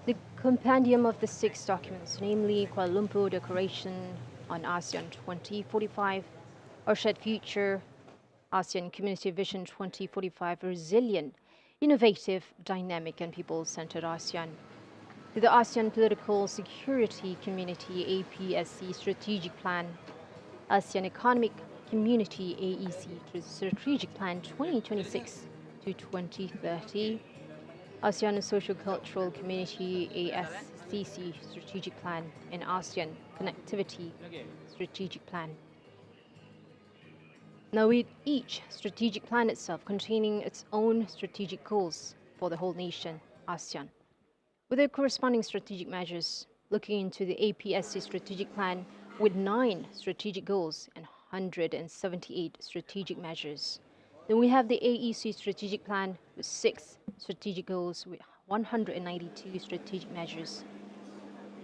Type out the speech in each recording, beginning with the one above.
The compendium of the 6 documents, namely Kuala Lumpur Declaration on ASEAN 2045, Our Shared Future, ASEAN Community Vision 2045, Resilient, Innovative, Dynamic and People-Centered ASEAN, to the ASEAN Political Security Community APSC Strategic Plan, ASEAN Economic Community AEC Strategic Plan 2026 to 2030, ASEAN Socio-Cultural Community ASCC Strategic Plan, and ASEAN Connectivity Strategic Plan. Now, with each strategic plan itself containing its own strategic goals for the whole nation, ASEAN, with their corresponding strategic measures, looking into the APSC strategic plan with 9 strategic goals and 178 strategic measures. Then we have the AEC strategic plan with 6 strategic goals with 192 strategic measures.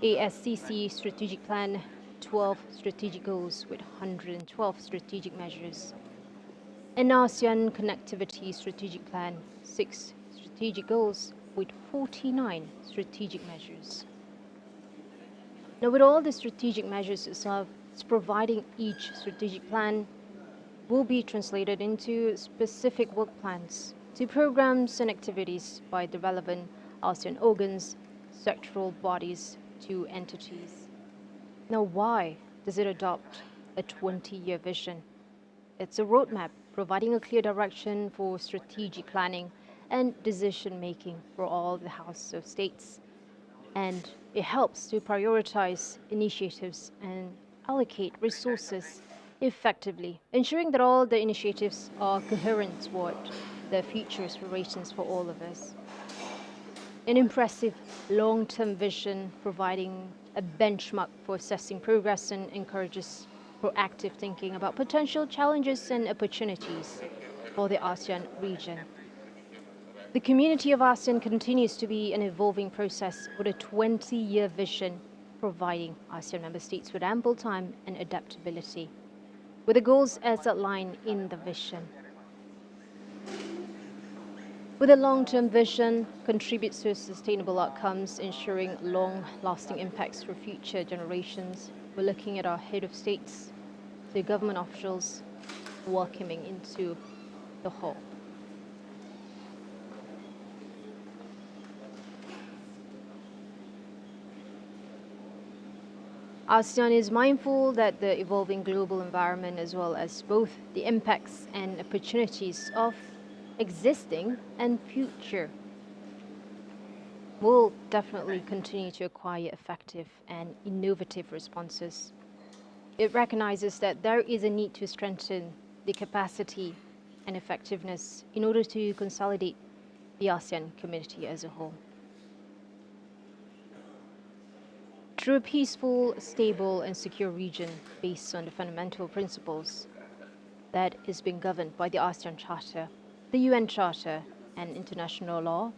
ASCC strategic plan, 12 strategic goals with 112 strategic measures. And ASEAN Connectivity Strategic Plan, 6 strategic goals with 49 strategic measures. Now, with all the strategic measures itself, it's providing each strategic plan will be translated into specific work plans to programs and activities by the relevant ASEAN organs, sectoral bodies, to entities. Now, why does it adopt a 20-year vision? It's a roadmap providing a clear direction for strategic planning and decision-making for all the House of States. And it helps to prioritize initiatives and allocate resources effectively, ensuring that all the initiatives are coherent toward the future aspirations for all of us. An impressive long-term vision providing a benchmark for assessing progress and encourages proactive thinking about potential challenges and opportunities for the ASEAN region. The community of ASEAN continues to be an evolving process with a 20-year vision providing ASEAN member states with ample time and adaptability, with the goals as outlined in the vision. With a long-term vision, contributes to sustainable outcomes, ensuring long-lasting impacts for future generations. We're looking at our head of states, the government officials welcoming into the hall. ASEAN is mindful that the evolving global environment, as well as both the impacts and opportunities of existing and future, will definitely continue to acquire effective and innovative responses. It recognizes that there is a need to strengthen the capacity and effectiveness in order to consolidate the ASEAN community as a whole. Through a peaceful, stable, and secure region based on the fundamental principles that is being governed by the ASEAN Charter, the UN Charter, and international law,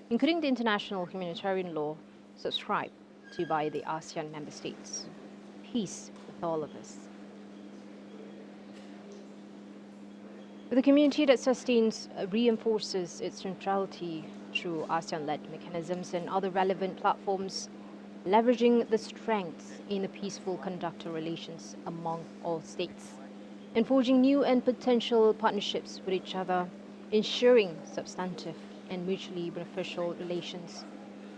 including the international humanitarian law subscribed to by the ASEAN member states. Peace with all of us. With a community that sustains, reinforces its centrality through ASEAN-led mechanisms and other relevant platforms, leveraging the strengths in the peaceful conductor relations among all states, and forging new and potential partnerships with each other, ensuring substantive and mutually beneficial relations.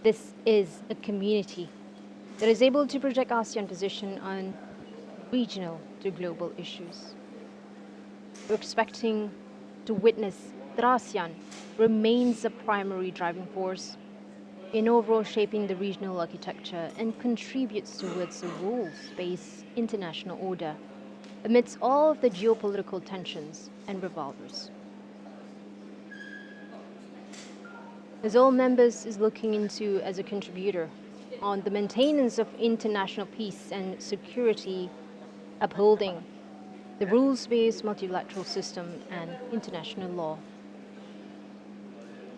This is a community that is able to project ASEAN position on regional to global issues. We're expecting to witness that ASEAN remains a primary driving force in overall shaping the regional architecture and contributes towards a rules-based international order amidst all of the geopolitical tensions and revolvers. As all members is looking into as a contributor on the maintenance of international peace and security, upholding the rules-based multilateral system and international law,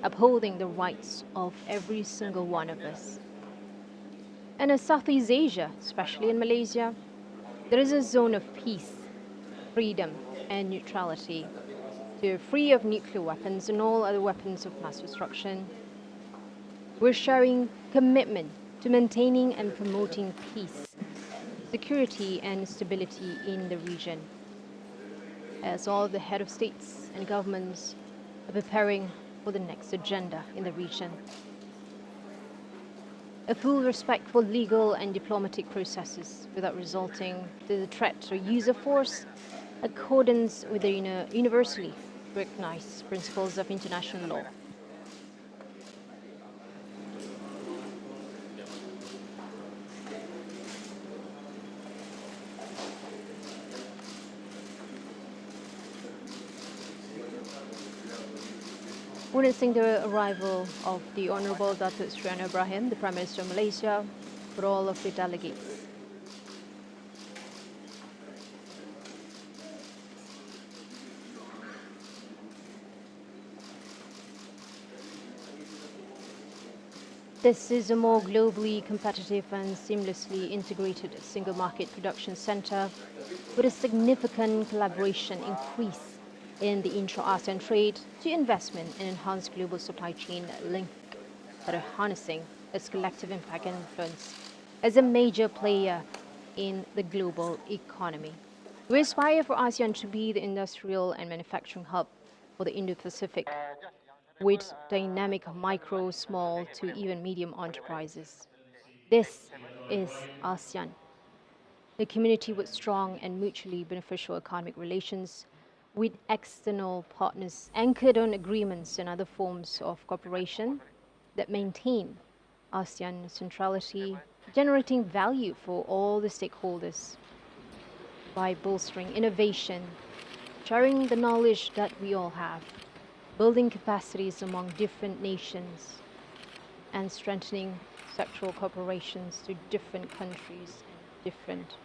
upholding the rights of every single one of us. And in Southeast Asia, especially in Malaysia, there is a zone of peace, freedom, and neutrality, to free of nuclear weapons and all other weapons of mass destruction. We're sharing commitment to maintaining and promoting peace, security and stability in the region, as all the head of states and governments are preparing for the next agenda in the region. A full respect for legal and diplomatic processes without resulting to the threat or use of force, accordance with the universally recognized principles of international law. Witnessing the arrival of the Honorable Datuk Sri Anwar Ibrahim, the Prime Minister of Malaysia, for all of the delegates. This is a more globally competitive and seamlessly integrated single market production center with a significant collaboration increase in the intra-ASEAN trade to investment and enhanced global supply chain link that are harnessing its collective impact and influence as a major player in the global economy. We aspire for ASEAN to be the industrial and manufacturing hub for the Indo-Pacific, with dynamic micro, small to even medium enterprises. This is ASEAN, a community with strong and mutually beneficial economic relations with external partners anchored on agreements and other forms of cooperation that maintain ASEAN centrality, generating value for all the stakeholders by bolstering innovation, sharing the knowledge that we all have, building capacities among different nations, and strengthening sectoral cooperations to different countries and different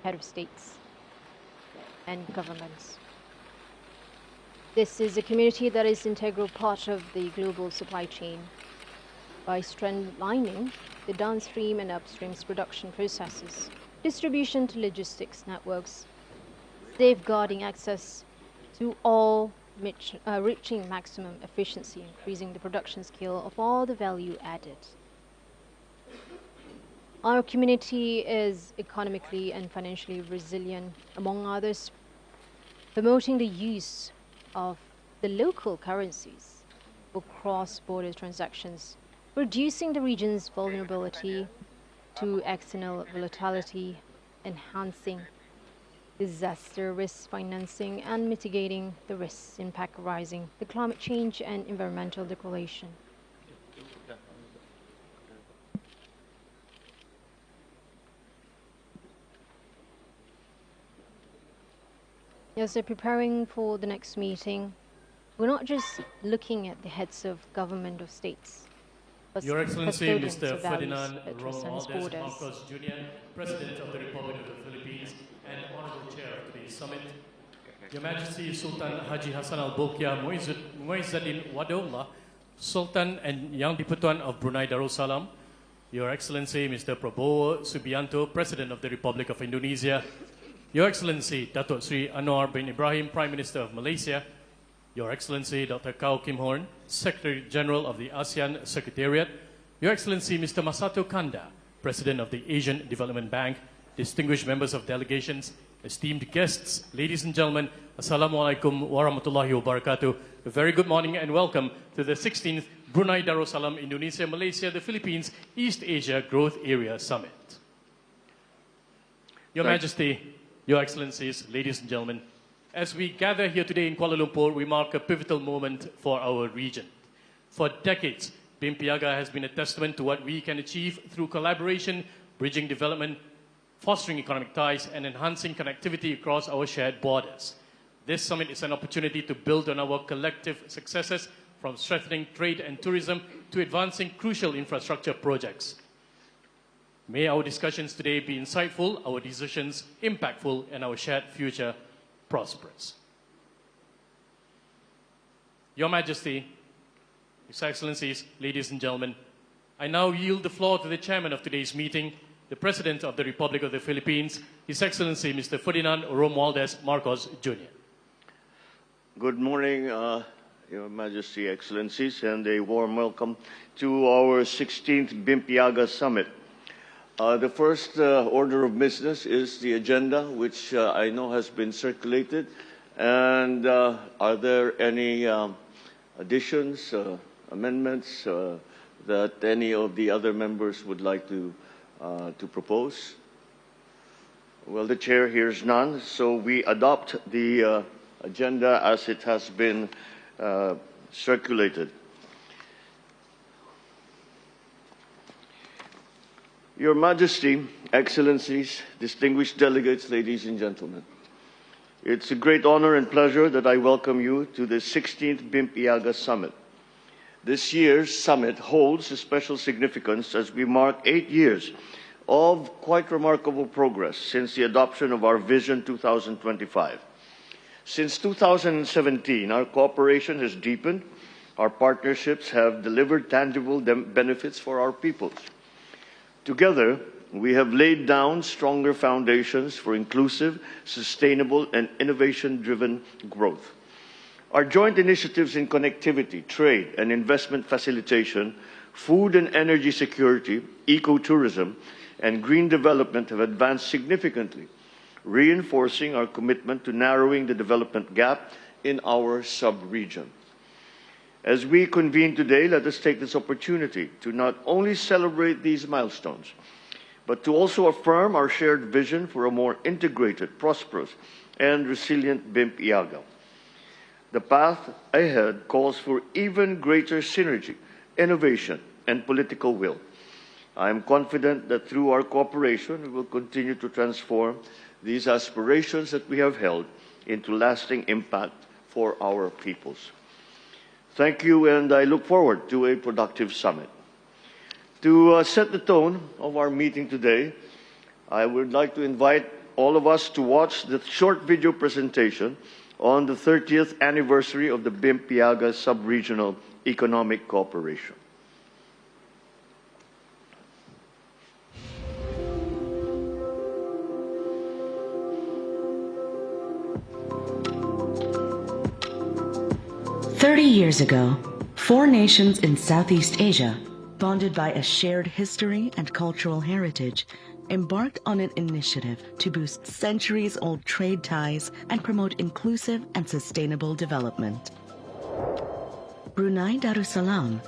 head of states and governments. This is a community that is an integral part of the global supply chain by streamlining the downstream and upstream production processes, distribution to logistics networks, safeguarding access to all, reaching maximum efficiency, increasing the production scale of all the value added. Our community is economically and financially resilient, among others, promoting the use of the local currencies for cross-border transactions, reducing the region's vulnerability to external volatility, enhancing disaster risk financing, and mitigating the risks impact arising the climate change and environmental degradation. As they're preparing for the next meeting, we're not just looking at the heads of government or states, but Your Excellency, Mr. Ferdinand Romualdez Marcos Jr., President of the Republic of the Philippines and Honorable Chair of today's summit, Your Majesty Sultan Haji Hassan Al-Bolkiah Muizzuddin Wadaullah, Sultan and Yang Dipertuan of Brunei Darussalam, Your Excellency Mr. Prabowo Subianto, President of the Republic of Indonesia, Your Excellency Datuk Sri Anwar bin Ibrahim, Prime Minister of Malaysia, Your Excellency Dr. Kao Kim Horn, Secretary General of the ASEAN Secretariat, Your Excellency Mr. Masato Kanda, President of the Asian Development Bank, distinguished members of delegations, esteemed guests, ladies and gentlemen, Assalamualaikum warahmatullahi wabarakatuh. A very good morning and welcome to the 16th Brunei Darussalam Indonesia, Malaysia, the Philippines, East Asia Growth Area Summit. Your Majesty, Your Excellencies, ladies and gentlemen, as we gather here today in Kuala Lumpur, we mark a pivotal moment for our region. For decades, BIMP-EAGA has been a testament to what we can achieve through collaboration, bridging development, fostering economic ties, and enhancing connectivity across our shared borders. This summit is an opportunity to build on our collective successes, from strengthening trade and tourism to advancing crucial infrastructure projects. May our discussions today be insightful, our decisions impactful, and our shared future prosperous. Your Majesty, His Excellencies, ladies and gentlemen, I now yield the floor to the chairman of today's meeting, the President of the Republic of the Philippines, His Excellency Mr. Ferdinand Romualdez Marcos Jr. Good morning, Your Majesty, Excellencies, and a warm welcome to our 16th BIMP-EAGA Summit. The first order of business is the agenda, which I know has been circulated. And are there any additions, amendments that any of the other members would like to propose? Well, the chair hears none, so we adopt the agenda as it has been circulated. Your Majesty, Excellencies, distinguished delegates, ladies and gentlemen, it's a great honor and pleasure that I welcome you to the 16th BIMP-EAGA Summit. This year's summit holds a special significance as we mark 8 years of quite remarkable progress since the adoption of our Vision 2025. Since 2017, our cooperation has deepened, our partnerships have delivered tangible benefits for our peoples. Together, we have laid down stronger foundations for inclusive, sustainable, and innovation-driven growth. Our joint initiatives in connectivity, trade, and investment facilitation, food and energy security, ecotourism, and green development have advanced significantly, reinforcing our commitment to narrowing the development gap in our sub-region. As we convene today, let us take this opportunity to not only celebrate these milestones, but to also affirm our shared vision for a more integrated, prosperous, and resilient BIMP-EAGA. The path ahead calls for even greater synergy, innovation, and political will. I am confident that through our cooperation, we will continue to transform these aspirations that we have held into lasting impact for our peoples. Thank you, and I look forward to a productive summit. To set the tone of our meeting today, I would like to invite all of us to watch the short video presentation on the 30th anniversary of the BIMP-EAGA Sub-Regional Economic Cooperation. Years ago, 4 nations in Southeast Asia, bonded by a shared history and cultural heritage, embarked on an initiative to boost centuries-old trade ties and promote inclusive and sustainable development. Brunei Darussalam,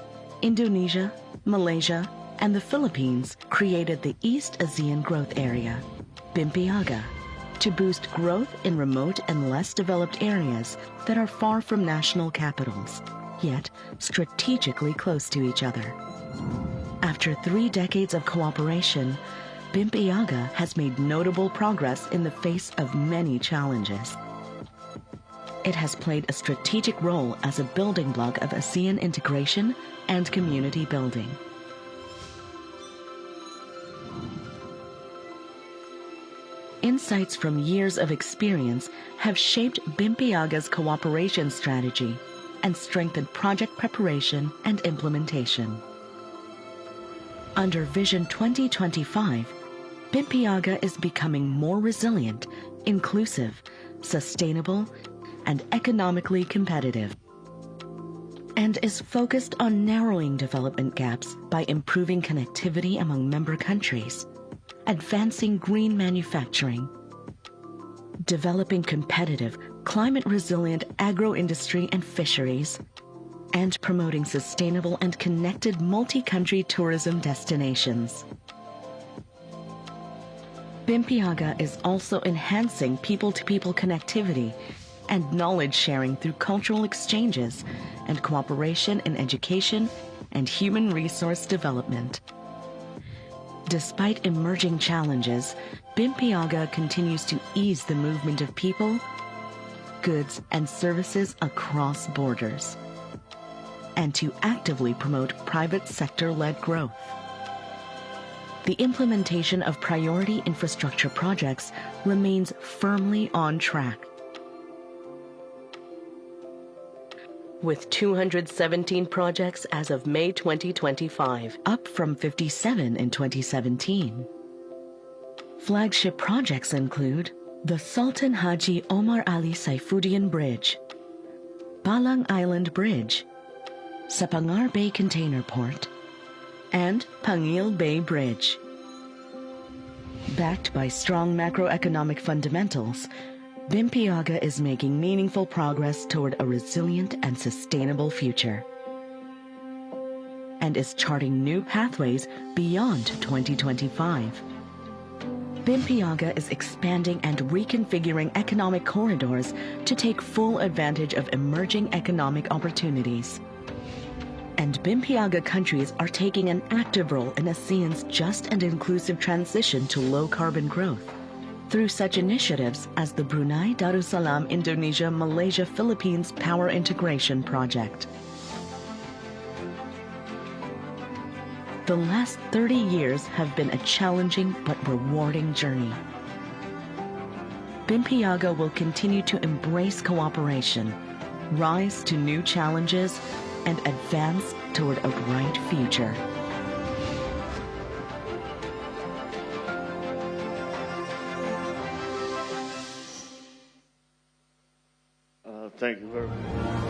Indonesia, Malaysia, and the Philippines created the East ASEAN Growth Area, BIMP-EAGA, to boost growth in remote and less developed areas that are far from national capitals, yet strategically close to each other. After 3 decades of cooperation, BIMP-EAGA has made notable progress in the face of many challenges. It has played a strategic role as a building block of ASEAN integration and community building. Insights from years of experience have shaped BIMP-EAGA's cooperation strategy and strengthened project preparation and implementation. Under Vision 2025, BIMP-EAGA is becoming more resilient, inclusive, sustainable, and economically competitive, and is focused on narrowing development gaps by improving connectivity among member countries, advancing green manufacturing, developing competitive, climate-resilient agro-industry and fisheries, and promoting sustainable and connected multi-country tourism destinations. BIMP-EAGA is also enhancing people-to-people connectivity and knowledge sharing through cultural exchanges and cooperation in education and human resource development. Despite emerging challenges, BIMP-EAGA continues to ease the movement of people, goods, and services across borders, and to actively promote private sector-led growth. The implementation of priority infrastructure projects remains firmly on track, with 217 projects as of May 2025, up from 57 in 2017. Flagship projects include the Sultan Haji Omar Ali Saifuddin Bridge, Balang Island Bridge, Sapangar Bay Container Port, and Pangil Bay Bridge. Backed by strong macroeconomic fundamentals, BIMP-EAGA is making meaningful progress toward a resilient and sustainable future, and is charting new pathways beyond 2025. BIMP-EAGA is expanding and reconfiguring economic corridors to take full advantage of emerging economic opportunities. And BIMP-EAGA countries are taking an active role in ASEAN's just and inclusive transition to low-carbon growth through such initiatives as the Brunei Darussalam Indonesia Malaysia Philippines Power Integration Project. The last 30 years have been a challenging but rewarding journey. BIMP-EAGA will continue to embrace cooperation, rise to new challenges, and advance toward a bright future. Thank you very much.